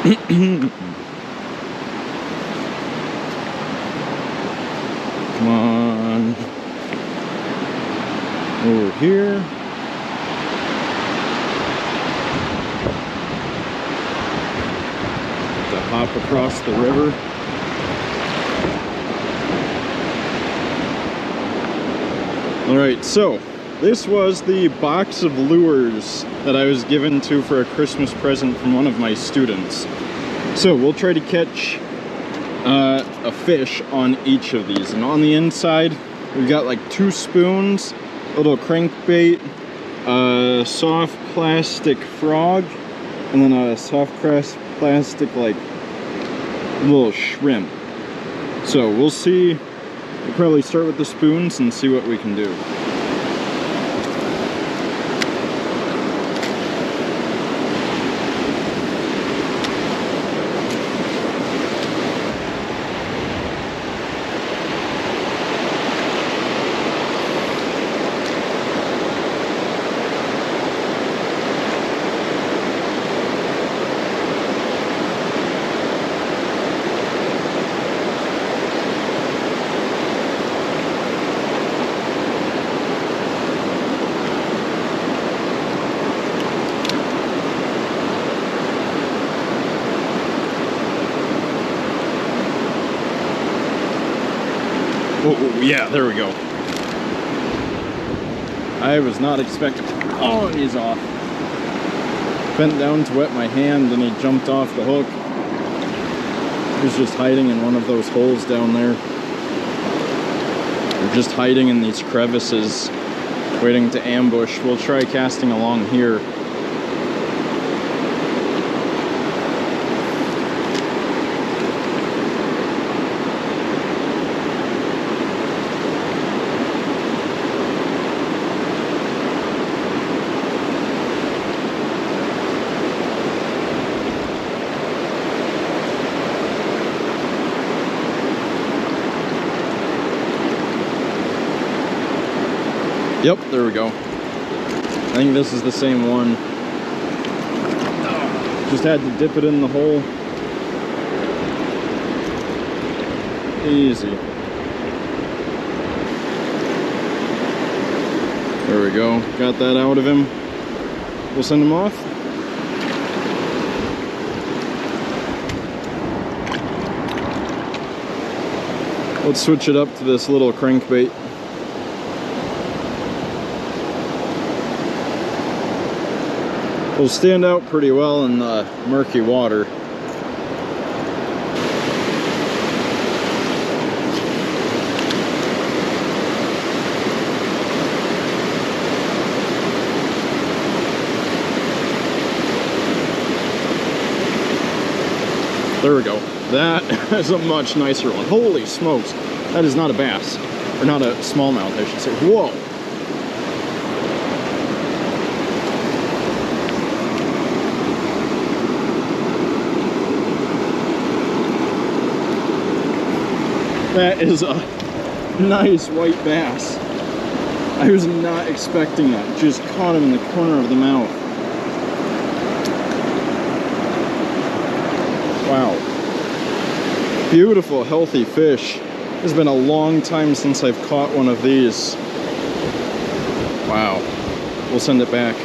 Come on. Over here. To hop across the river. Alright, so this was the box of lures that I was given to for a Christmas present from one of my students. So we'll try to catch a fish on each of these. And on the inside, we've got like 2 spoons, a little crankbait, a soft plastic frog, and then a soft plastic like little shrimp. So we'll see. We'll probably start with the spoons and see what we can do. Oh, yeah, there we go. I was not expecting. Oh, and he's off. Bent down to wet my hand and he jumped off the hook. He was just hiding in one of those holes down there. Or just hiding in these crevices, waiting to ambush. We'll try casting along here. Yep, there we go. I think this is the same one. Just had to dip it in the hole. Easy. There we go. Got that out of him. We'll send him off. Let's switch it up to this little crankbait. Will stand out pretty well in the murky water. There we go. That is a much nicer one. Holy smokes. That is not a bass. Or not a smallmouth, I should say. Whoa. That is a nice white bass. I was not expecting that. Just caught him in the corner of the mouth. Wow. Beautiful, healthy fish. It's been a long time since I've caught one of these. Wow. We'll send it back.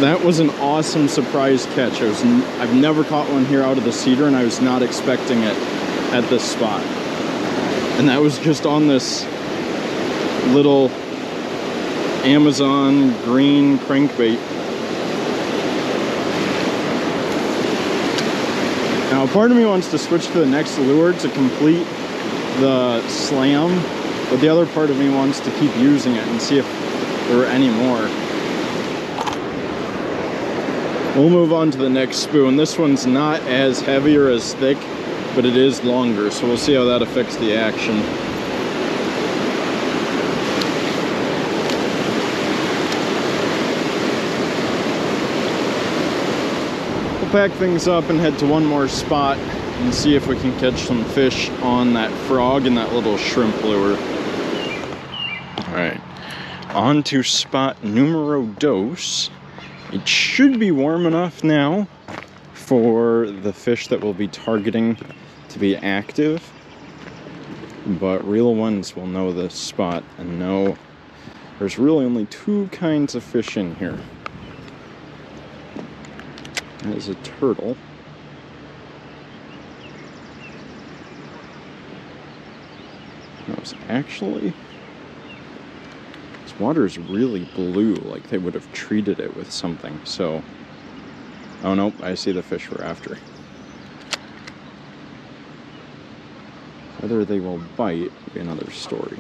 That was an awesome surprise catch. I've never caught one here out of the cedar, and I was not expecting it at this spot. And that was just on this little Amazon green crankbait. Now, part of me wants to switch to the next lure to complete the slam, but the other part of me wants to keep using it and see if there are any more. We'll move on to the next spoon. This one's not as heavy or as thick, but it is longer, so we'll see how that affects the action. We'll pack things up and head to one more spot and see if we can catch some fish on that frog and that little shrimp lure. All right, on to spot numero dos. It should be warm enough now for the fish that we'll be targeting to be active, but real ones will know this spot and know there's really only two kinds of fish in here. There's a turtle. Actually, this water is really blue, like they would have treated it with something. So, oh nope, I see the fish we're after. Whether they will bite will be another story.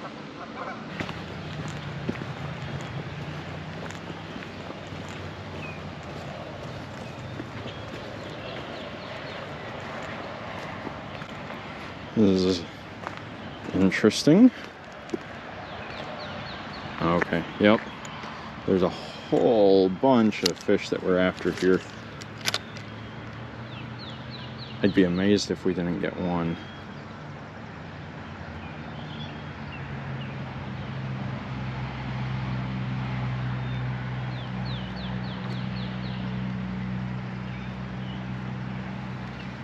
This is interesting. Okay, yep. There's a whole bunch of fish that we're after here. I'd be amazed if we didn't get one.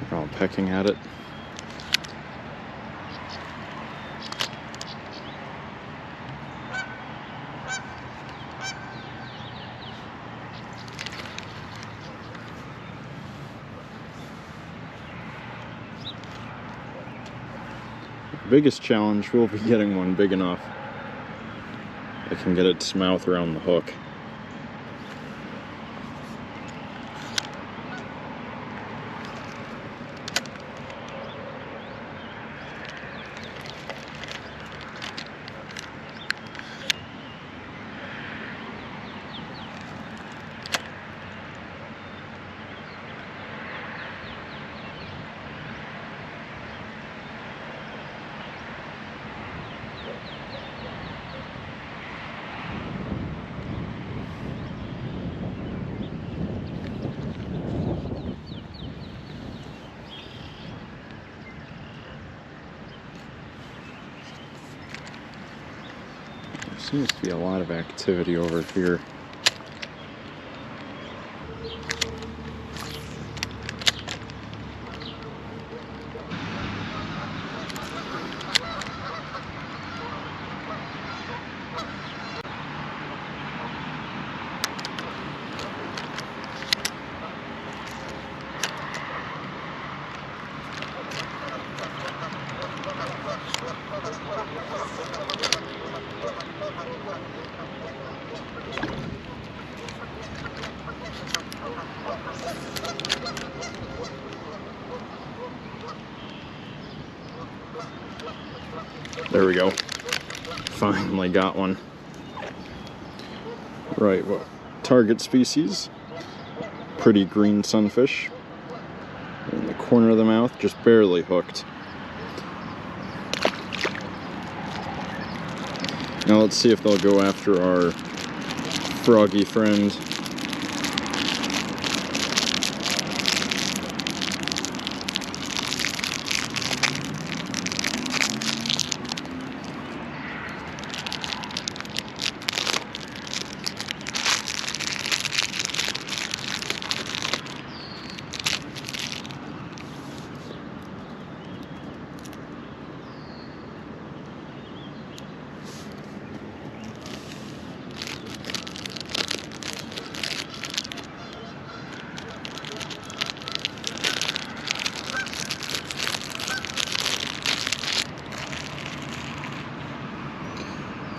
They're all pecking at it. Biggest challenge will be getting one big enough that can get its mouth around the hook. Seems to be a lot of activity over here. There we go. Finally got one. Right, what target species? Pretty green sunfish. In the corner of the mouth, just barely hooked. Now let's see if they'll go after our froggy friend.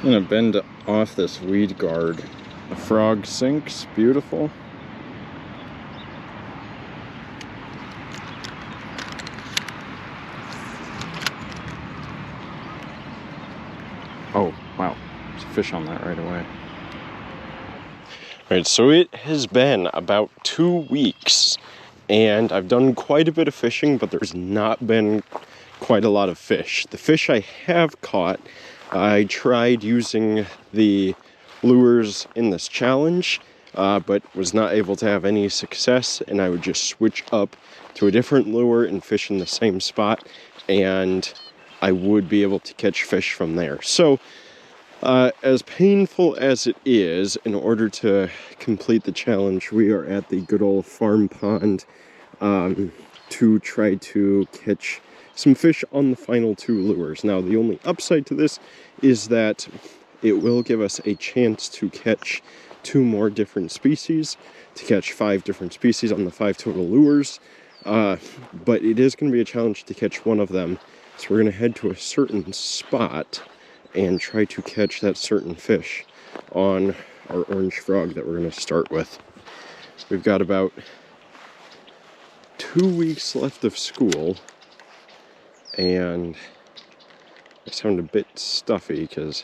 I'm gonna bend off this weed guard. The frog sinks, beautiful. Oh, wow, there's a fish on that right away. Alright, so it has been about 2 weeks, and I've done quite a bit of fishing, but there's not been quite a lot of fish. The fish I have caught, I tried using the lures in this challenge, but was not able to have any success, and I would just switch up to a different lure and fish in the same spot, and I would be able to catch fish from there. So As painful as it is, in order to complete the challenge, we are at the good old farm pond to try to catch some fish on the final 2 lures. Now, the only upside to this is that it will give us a chance to catch 2 more different species, to catch 5 different species on the 5 total lures. But it is going to be a challenge to catch one of them. So we're going to head to a certain spot and try to catch that certain fish on our orange frog that we're going to start with. We've got about 2 weeks left of school, and I sound a bit stuffy because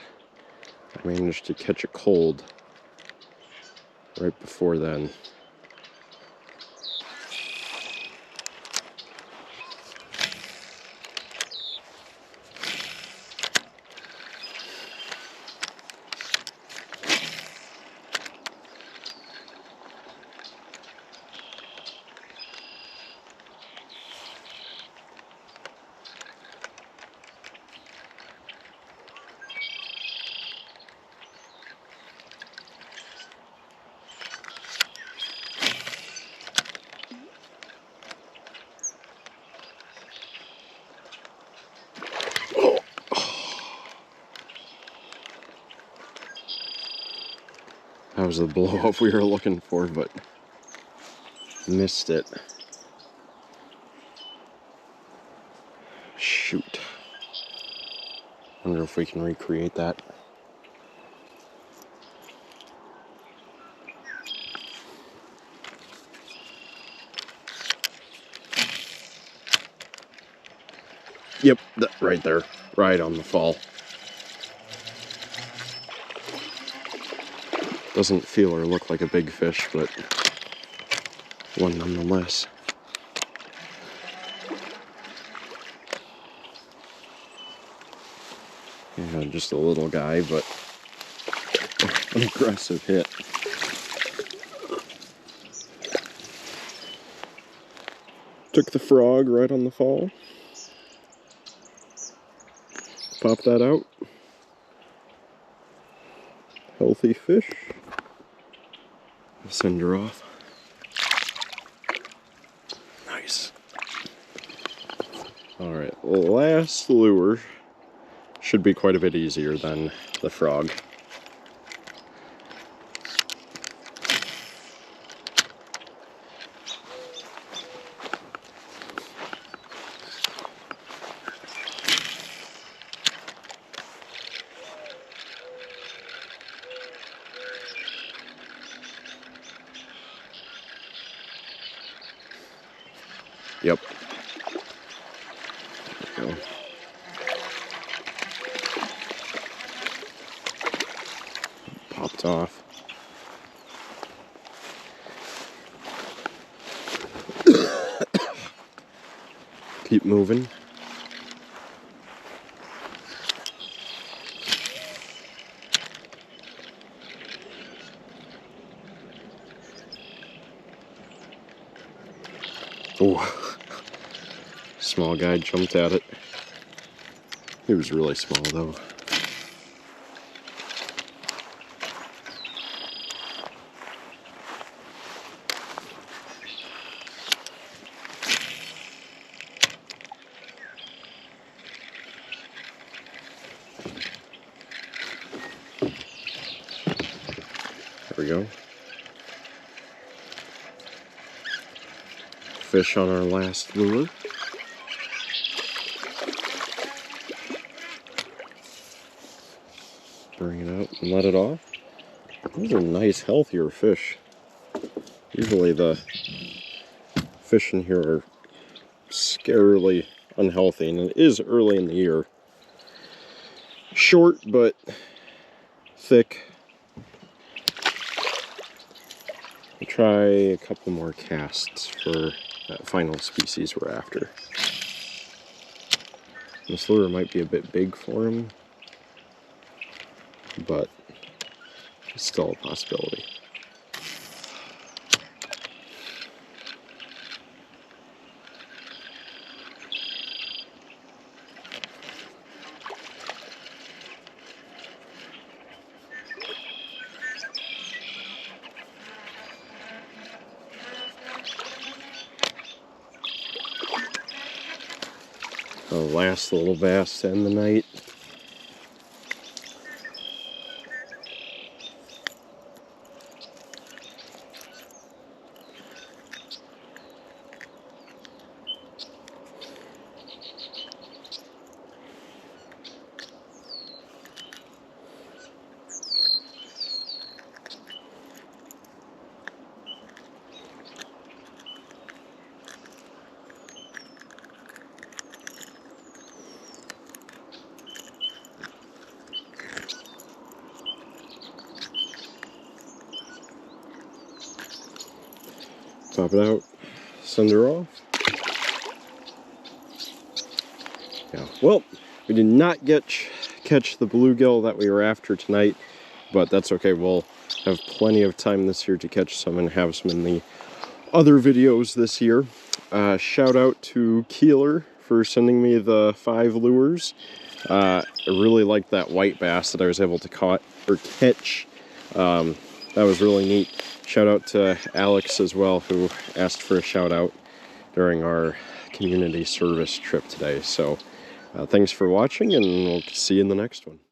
I managed to catch a cold right before then. That was the blow up we were looking for, but missed it. Shoot. Wonder if we can recreate that. Yep, right there. Right on the fall. Doesn't feel or look like a big fish, but one nonetheless. Yeah, just a little guy, but an aggressive hit. Took the frog right on the fall. Pop that out. Healthy fish. I'll send her off. Nice. Alright, last lure should be quite a bit easier than the frog. Yep. There we go. Popped off. Keep moving. Oh. Small guy jumped at it. He was really small though. There we go. Fish on our last lure. Bring it out and let it off. Those are nice, healthier fish. Usually the fish in here are scarily unhealthy, and it is early in the year. Short, but thick. I'll try a couple more casts for that final species we're after. This lure might be a bit big for him, but it's still a possibility. The last little bass to end the night. Pop it out, send her off. Yeah, well, we did not catch the bluegill that we were after tonight, but that's okay. We'll have plenty of time this year to catch some and have some in the other videos this year. Shout out to Keeler for sending me the 5 lures. I really liked that white bass that I was able to catch. That was really neat. Shout out to Alex as well, who asked for a shout out during our community service trip today. So thanks for watching, and we'll see you in the next one.